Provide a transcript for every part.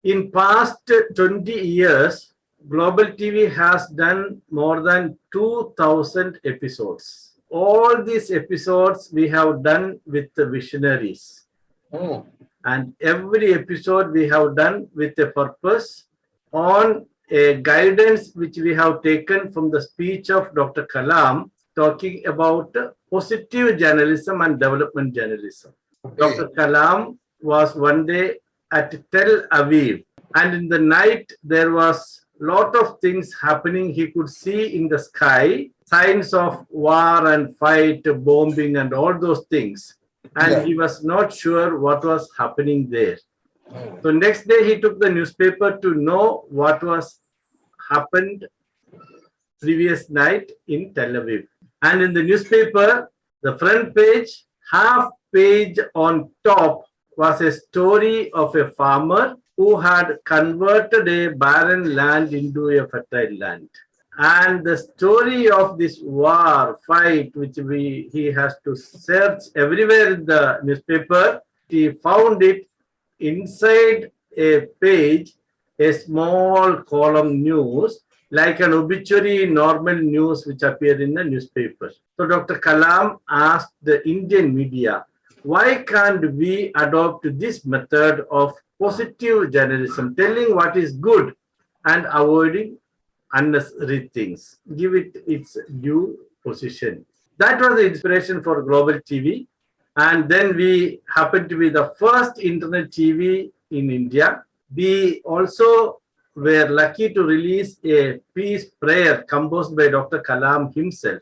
In past 20 years, Global TV has done more than 2000 episodes. All these episodes we have done with the visionaries. Oh. And every episode we have done with a purpose on a guidance which we have taken from the speech of Dr. Kalam talking about positive journalism and development journalism. Okay. Dr. Kalam was one day at Tel Aviv, and in the night there was lot of things happening. He could see in the sky signs of war and fight, bombing and all those things, and he was not sure what was happening there. So next day he took the newspaper to know what was happened previous night in Tel Aviv. And in the newspaper, the front page, half page on top was a story of a farmer who had converted a barren land into a fertile land. And the story of this war, fight, which he has to search everywhere in the newspaper, he found it inside a page, a small column news, like an obituary normal news which appeared in the newspaper. So Dr. Kalam asked the Indian media, why can't we adopt this method of positive journalism, telling what is good and avoiding unnecessary things, give it its due position. That was the inspiration for Global TV. And then we happened to be the first internet TV in India. We also were lucky to release a peace prayer composed by Dr. Kalam himself.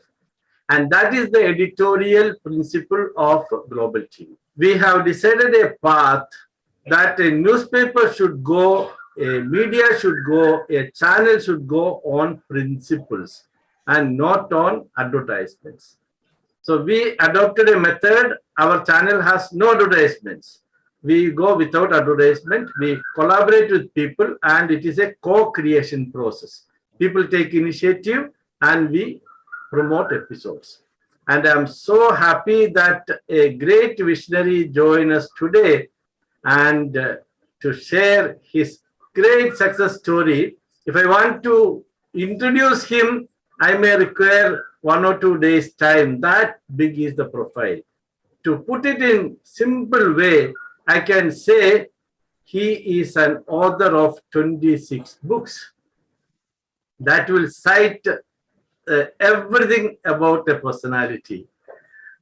And that is the editorial principle of Global TV. We have decided a path that a newspaper should go, a media should go, a channel should go on principles and not on advertisements. So we adopted a method. Our channel has no advertisements. We go without advertisement. We collaborate with people, and it is a co-creation process. People take initiative and we promote episodes. And I'm so happy that a great visionary joined us today and to share his great success story. If I want to introduce him, I may require 1 or 2 days time. That big is the profile. To put it in simple way, I can say he is an author of 26 books that will cite everything about a personality.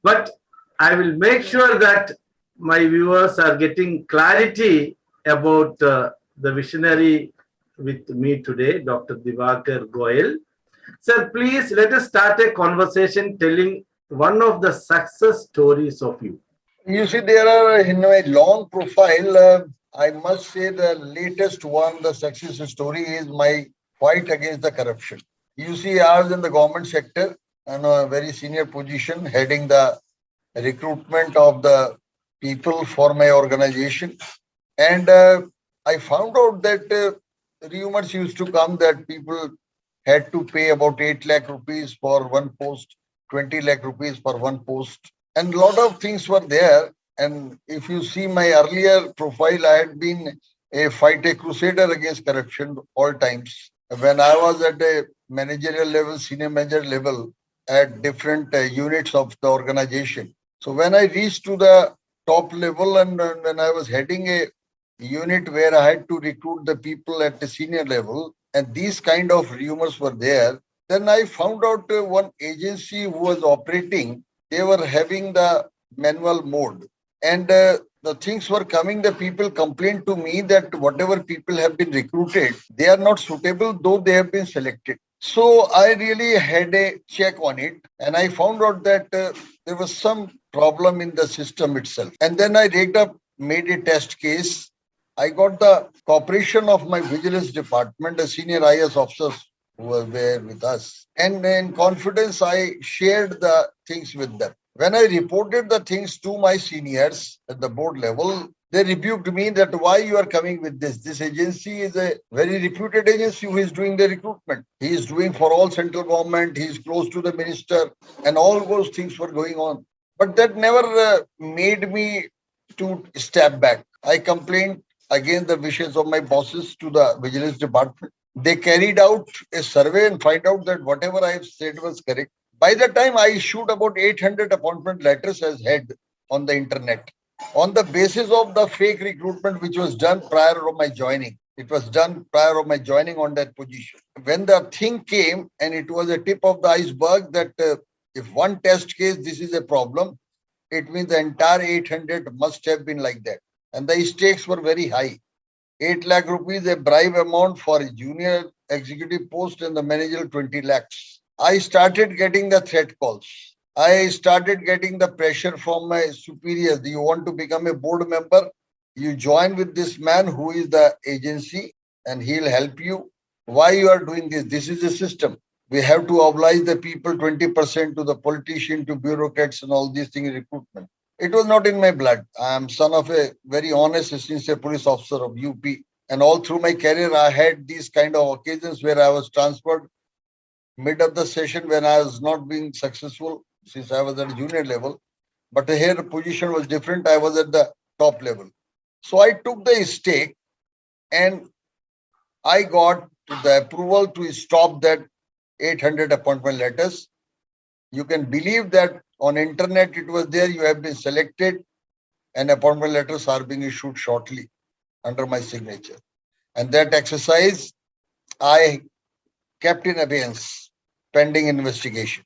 But I will make sure that my viewers are getting clarity about the visionary with me today, Dr. Dewakar Goel. Sir, please let us start a conversation telling one of the success stories of you. You see, there are in a long profile. I must say the latest one, the success story is my fight against the corruption. You see, I was in the government sector in a very senior position, heading the recruitment of the people for my organization. And I found out that rumors used to come that people had to pay about 8 lakh rupees for one post, 20 lakh rupees for one post. And a lot of things were there. And if you see my earlier profile, I had been a crusader against corruption all times. When I was at a managerial level, senior manager level, at different units of the organization. So when I reached to the top level and when I was heading a unit where I had to recruit the people at the senior level, and these kind of rumors were there, then I found out one agency who was operating, they were having the manual mode. And the things were coming, the people complained to me that whatever people have been recruited, they are not suitable, though they have been selected. So I really had a check on it, and I found out that there was some problem in the system itself. And then I rigged up, made a test case. I got the cooperation of my vigilance department, the senior IS officers who were there with us. And in confidence, I shared the things with them. When I reported the things to my seniors at the board level, they rebuked me that why you are coming with this. This agency is a very reputed agency who is doing the recruitment. He is doing for all central government. He is close to the minister and all those things were going on. But that never made me to step back. I complained. against the wishes of my bosses to the vigilance department. They carried out a survey and find out that whatever I have said was correct. By the time I issued about 800 appointment letters as head on the internet, on the basis of the fake recruitment which was done prior to my joining. It was done prior to my joining on that position. When the thing came, and it was a tip of the iceberg that if one test case, this is a problem, it means the entire 800 must have been like that. And the stakes were very high. 8 lakh rupees, a bribe amount for a junior executive post, and the manager 20 lakhs. I started getting the threat calls. I started getting the pressure from my superiors. Do you want to become a board member? You join with this man who is the agency and he'll help you. Why you are doing this? This is the system. We have to oblige the people 20% to the politician, to bureaucrats and all these things, recruitment. It was not in my blood. I am son of a very honest, sincere police officer of UP. And all through my career, I had these kind of occasions where I was transferred mid of the session when I was not being successful since I was at junior level. But here the position was different. I was at the top level. So I took the stake and I got the approval to stop that 800 appointment letters. You can believe that on internet it was there. You have been selected and appointment letters are being issued shortly under my signature. And that exercise I kept in abeyance pending investigation.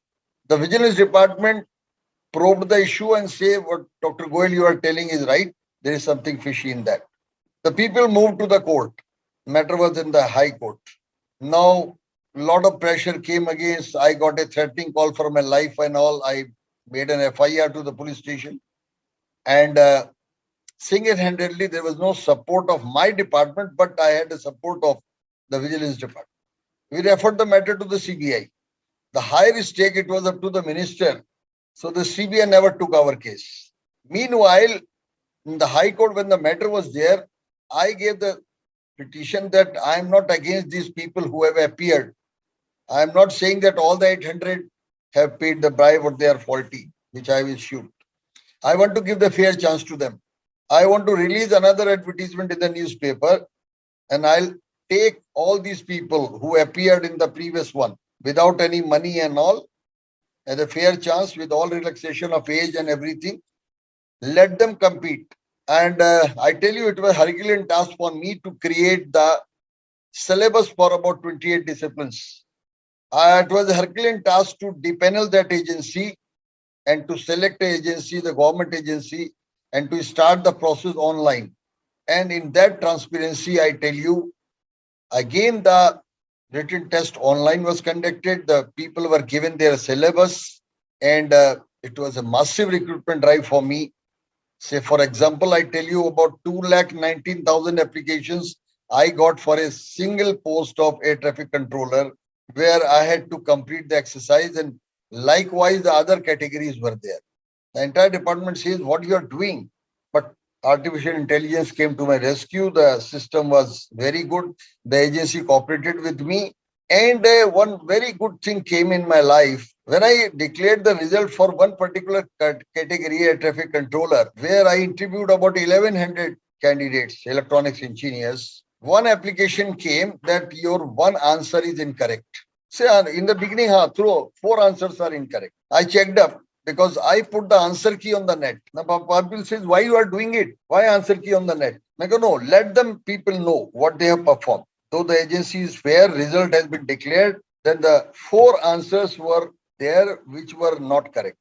The vigilance department probed the issue and say what Dr. Goel you are telling is right. There is something fishy in that. The people moved to the court. Matter was in the high court. Now, a lot of pressure came against. I got a threatening call for my life and all. I made an FIR to the police station. And single-handedly, there was no support of my department, but I had the support of the vigilance department. We referred the matter to the CBI. The higher stake, it was up to the minister. So the CBI never took our case. Meanwhile, in the High Court, when the matter was there, I gave the petition that I am not against these people who have appeared. I am not saying that all the 800 have paid the bribe or they are faulty, which I will shoot. I want to give the fair chance to them. I want to release another advertisement in the newspaper and I'll take all these people who appeared in the previous one without any money and all as a fair chance with all relaxation of age and everything. Let them compete. And I tell you, it was a Herculean task for me to create the syllabus for about 28 disciplines. It was a Herculean task to depanel that agency and to select an agency, the government agency, and to start the process online. And in that transparency, I tell you, again, the written test online was conducted. The people were given their syllabus, and it was a massive recruitment drive for me. Say, for example, I tell you about 219,000 applications I got for a single post of air traffic controller, where I had to complete the exercise, and likewise the other categories were there. The entire department says what you are doing, but artificial intelligence came to my rescue. The system was very good. The agency cooperated with me. And one very good thing came in my life when I declared the result for one particular category, a traffic controller, where I interviewed about 1100 candidates, electronics engineers. One application came that your one answer is incorrect. Say in the beginning, through 4 answers are incorrect. I checked up because I put the answer key on the net. Now, people says, why you are doing it? Why answer key on the net? I go, no, let them people know what they have performed. Though the agency is fair, result has been declared, then the 4 answers were there which were not correct.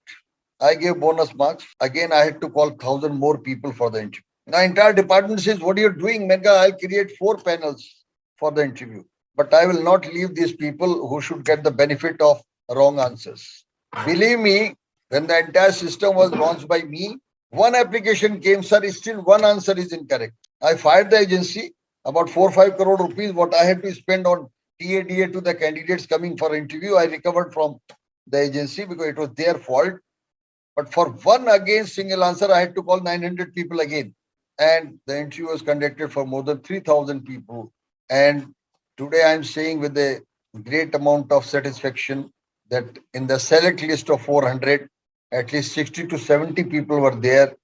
I gave bonus marks. Again, I had to call 1,000 more people for the interview. Now, entire department says, what are you doing? Mega, I'll create 4 panels for the interview. But I will not leave these people who should get the benefit of wrong answers. Believe me, when the entire system was launched by me, one application came, sir, still one answer is incorrect. I fired the agency, about 4-5 crore rupees, what I had to spend on TADA to the candidates coming for interview, I recovered from the agency because it was their fault. But for one again single answer, I had to call 900 people again. And the interview was conducted for more than 3,000 people. And today I'm saying with a great amount of satisfaction that in the select list of 400, at least 60 to 70 people were there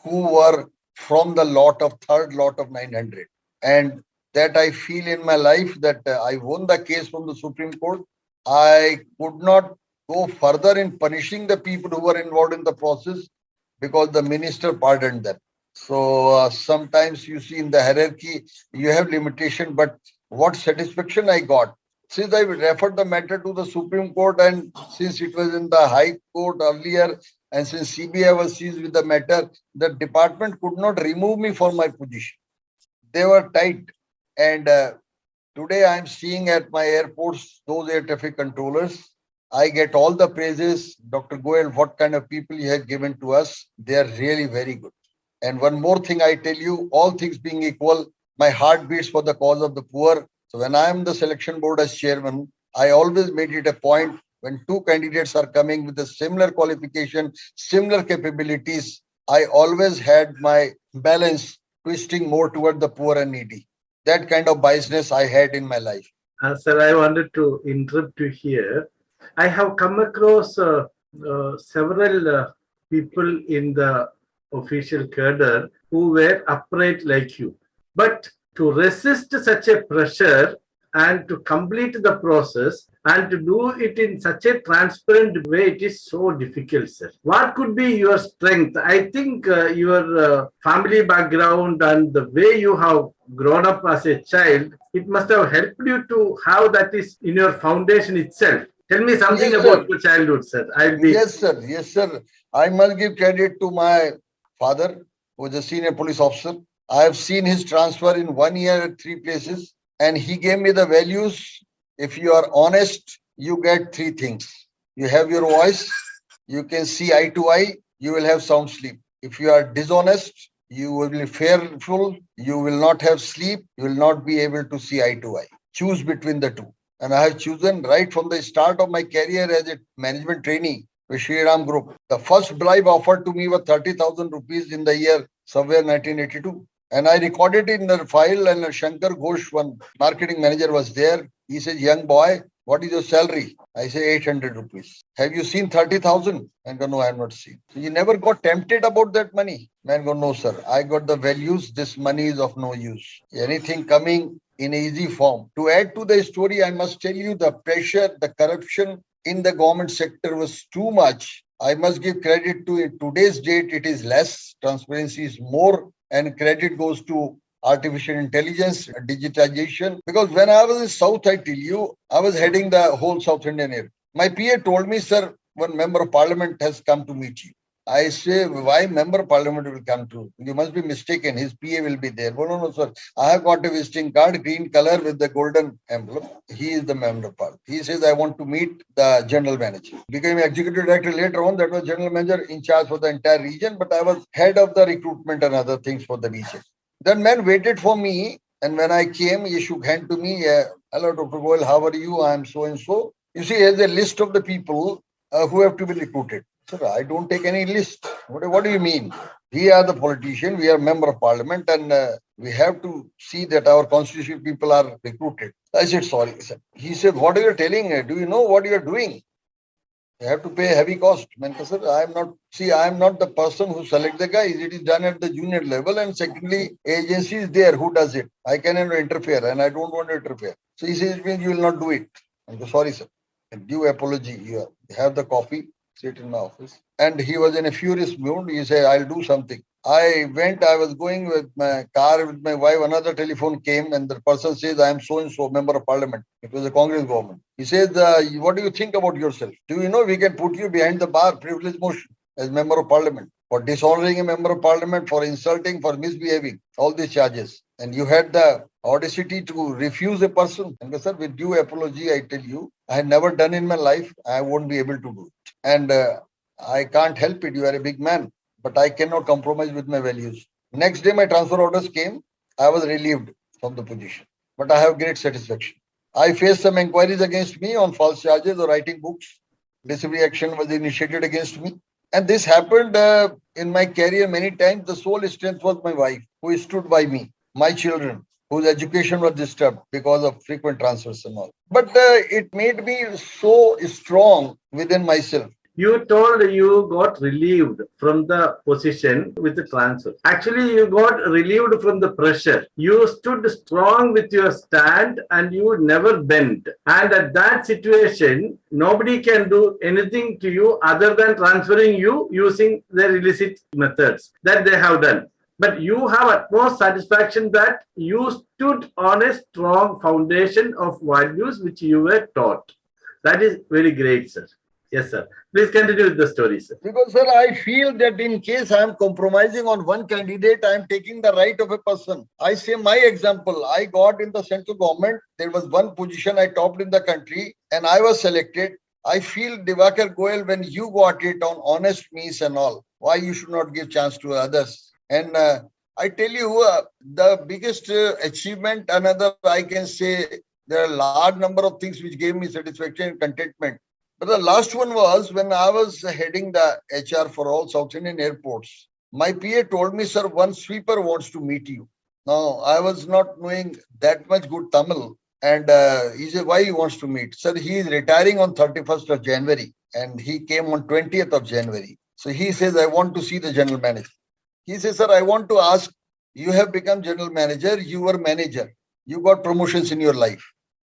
who were from the lot of third lot of 900. And that I feel in my life that I won the case from the Supreme Court. I could not go further in punishing the people who were involved in the process because the minister pardoned them. So sometimes you see in the hierarchy, you have limitation, but what satisfaction I got. Since I referred the matter to the Supreme Court and since it was in the High Court earlier and since CBI was seized with the matter, the department could not remove me from my position. They were tight. And today I'm seeing at my airports, those air traffic controllers, I get all the praises. Dr. Goel, what kind of people you have given to us. They are really very good. And one more thing I tell you, all things being equal, my heart beats for the cause of the poor. So when I am the selection board as chairman, I always made it a point when two candidates are coming with a similar qualification, similar capabilities, I always had my balance twisting more toward the poor and needy. That kind of biasness I had in my life. Sir, I wanted to interrupt you here. I have come across several people in the official cadre who were upright like you. But to resist such a pressure and to complete the process and to do it in such a transparent way, it is so difficult, sir. What could be your strength? I think your family background and the way you have grown up as a child, it must have helped you to have that is in your foundation itself. Tell me something Yes, about sir. your childhood, sir. I'll be. Yes, sir. Yes, sir. I must give credit to my father, who was a senior police officer. I have seen his transfer in 1 year at three places, and he gave me the values. If you are honest, you get three things. You have your voice, you can see eye to eye, you will have sound sleep. If you are dishonest, you will be fearful, you will not have sleep, you will not be able to see eye to eye. Choose between the two. And I have chosen right from the start of my career as a management trainee with Shri Ram Group. The first bribe offered to me was 30,000 rupees in the year somewhere 1982. And I recorded it in the file, and Shankar Ghosh, one marketing manager, was there. He says, young boy, what is your salary? I say 800 rupees. Have you seen 30,000? Man go, no, I have not seen. So you never got tempted about that money? Man go, no, sir. I got the values. This money is of no use. Anything coming in easy form. To add to the story, I must tell you the pressure, the corruption in the government sector was too much. I must give credit to it. Today's date, it is less. Transparency is more, and credit goes to artificial intelligence, digitization. Because when I was in South, I tell you, I was heading the whole South Indian area. My PA told me, sir, one member of parliament has come to meet you. I say, why member of parliament will come to? You must be mistaken. His PA will be there. Oh, no, no, sir. I have got a visiting card, green color with the golden emblem. He is the member of parliament. He says, I want to meet the general manager. Became executive director later on. That was general manager in charge for the entire region. But I was head of the recruitment and other things for the region. That man waited for me. And when I came, he shook hand to me. Hello, Dr. Goel, how are you? I am so and so. You see, here's a list of the people who have to be recruited. Sir, I don't take any list. What do you mean? We are the politician, we are member of parliament, and we have to see that our constitutional people are recruited. I said, sorry, sir. He said, what are you telling? Do you know what you are doing? You have to pay a heavy cost. Man, sir, I am not the person who select the guys. It is done at the junior level. And secondly, agency is there who does it. I cannot interfere and I don't want to interfere. So he says, it means you will not do it. I'm sorry, sir. Due apology. You have the copy. Sit in my office. And he was in a furious mood. He said, I'll do something. I was going with my car with my wife. Another telephone came and the person says, I am so and so member of parliament. It was a Congress government. He says, what do you think about yourself? Do you know we can put you behind the bar, privilege motion as member of parliament for dishonoring a member of parliament, for insulting, for misbehaving, all these charges. And you had the audacity to refuse a person. And sir, with due apology, I tell you, I had never done in my life. I won't be able to do it. And I can't help it. You are a big man, but I cannot compromise with my values. Next day, my transfer orders came. I was relieved from the position, but I have great satisfaction. I faced some inquiries against me on false charges or writing books. Disciplinary action was initiated against me. And this happened in my career many times. The sole strength was my wife, who stood by me, my children, whose education was disturbed because of frequent transfers and all. But it made me so strong within myself. You told you got relieved from the position with the transfer. Actually, you got relieved from the pressure. You stood strong with your stand and you never bent. And at that situation, nobody can do anything to you other than transferring you using their illicit methods that they have done. But you have utmost satisfaction that you stood on a strong foundation of values which you were taught. That is very great, sir. Yes, sir. Please continue with the story, sir. Because, sir, I feel that in case I am compromising on one candidate, I am taking the right of a person. I say my example. I got in the central government. There was one position I topped in the country and I was selected. I feel, Dewakar Goel, when you got it on honest means and all, why you should not give chance to others? And I tell you, the biggest achievement, another I can say, there are a large number of things which gave me satisfaction and contentment. But the last one was when I was heading the HR for all South Indian airports. My PA told me, sir, one sweeper wants to meet you. Now, I was not knowing that much good Tamil. And he said, why he wants to meet? Sir, he is retiring on 31st of January. And he came on 20th of January. So he says, I want to see the general manager. He says, sir, I want to ask, you have become general manager, you were manager. You got promotions in your life.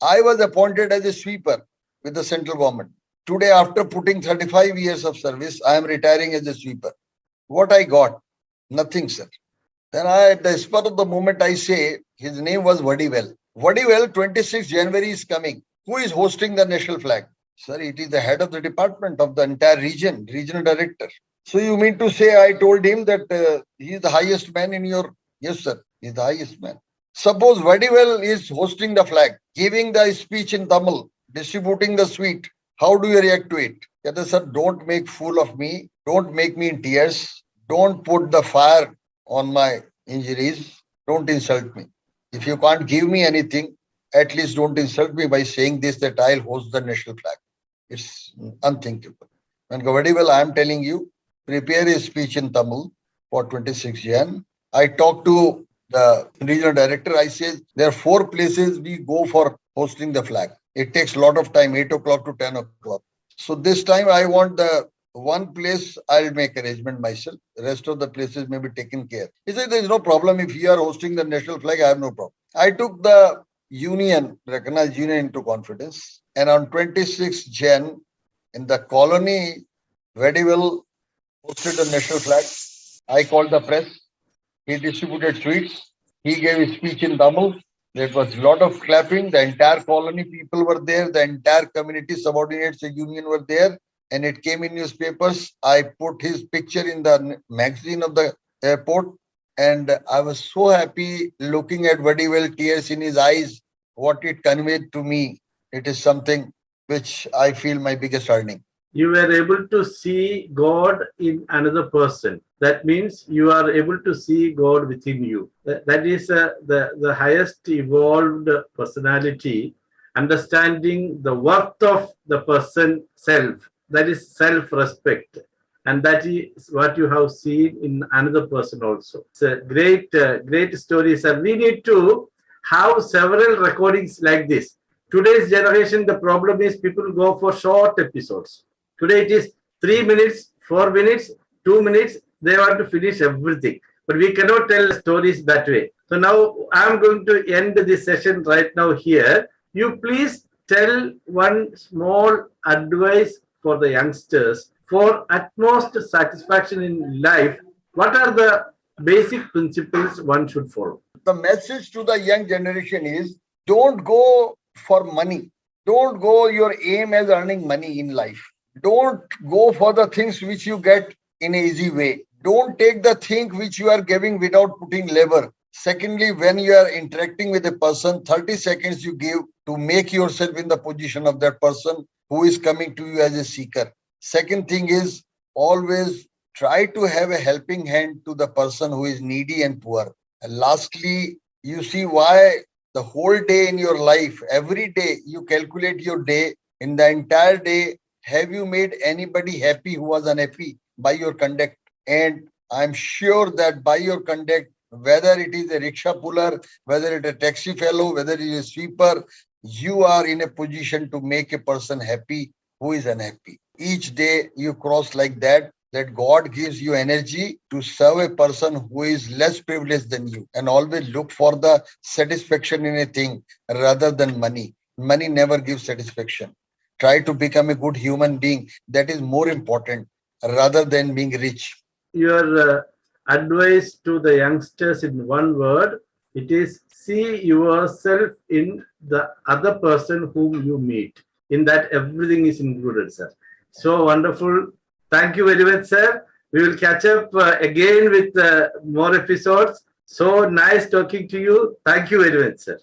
I was appointed as a sweeper with the central government. Today, after putting 35 years of service, I am retiring as a sweeper. What I got? Nothing, sir. Then at the spur of the moment, I say, his name was Vadivel. Vadivel, 26 January is coming. Who is hosting the national flag? Sir, it is the head of the department of the entire region, regional director. So you mean to say I told him that he is the highest man in your... Yes, sir, he is the highest man. Suppose Vadivel is hosting the flag, giving the speech in Tamil, distributing the sweet. How do you react to it? Yada, sir, don't make fool of me. Don't make me in tears. Don't put the fire on my injuries. Don't insult me. If you can't give me anything, at least don't insult me by saying this, that I'll host the national flag. It's unthinkable. And very well, I am telling you, prepare a speech in Tamil for 26 Jan. I talked to the regional director. I said, there are 4 places we go for hosting the flag. It takes a lot of time, 8 o'clock to 10 o'clock. So this time I want the one place I'll make arrangement myself. The rest of the places may be taken care. He said, there is no problem. If you are hosting the national flag, I have no problem. I took the union, recognized union into confidence. And on 26 Jan, in the colony, Vadivel hosted the national flag. I called the press. He distributed sweets. He gave a speech in Tamil. There was a lot of clapping. The entire colony people were there. The entire community subordinates the union were there. And it came in newspapers. I put his picture in the magazine of the airport. And I was so happy looking at Vadivel, tears in his eyes. What it conveyed to me, it is something which I feel my biggest earning. You were able to see God in another person. That means you are able to see God within you. That is the highest evolved personality, understanding the worth of the person self. That is self-respect. And that is what you have seen in another person also. It's a great story, sir. We need to have several recordings like this. Today's generation, the problem is people go for short episodes. Today it is 3 minutes, 4 minutes, 2 minutes. They want to finish everything. But we cannot tell stories that way. So now I am going to end this session right now here. You please tell one small advice for the youngsters for utmost satisfaction in life. What are the basic principles one should follow? The message to the young generation is don't go for money. Don't go your aim as earning money in life. Don't go for the things which you get in an easy way. Don't take the thing which you are giving without putting labor. Secondly, when you are interacting with a person, 30 seconds you give to make yourself in the position of that person who is coming to you as a seeker. Second thing is always try to have a helping hand to the person who is needy and poor. And lastly, you see why the whole day in your life, every day you calculate your day. In the entire day, have you made anybody happy who was unhappy by your conduct? And I'm sure that by your conduct, whether it is a rickshaw puller, whether it is a taxi fellow, whether it is a sweeper, you are in a position to make a person happy who is unhappy. Each day you cross like that, that God gives you energy to serve a person who is less privileged than you, and always look for the satisfaction in a thing rather than money. Money never gives satisfaction. Try to become a good human being. That is more important rather than being rich. Your advice to the youngsters in one word, it is see yourself in the other person whom you meet. In that, everything is included, sir. So wonderful. Thank you very much, sir. We will catch up again with more episodes. So nice talking to you. Thank you very much, sir.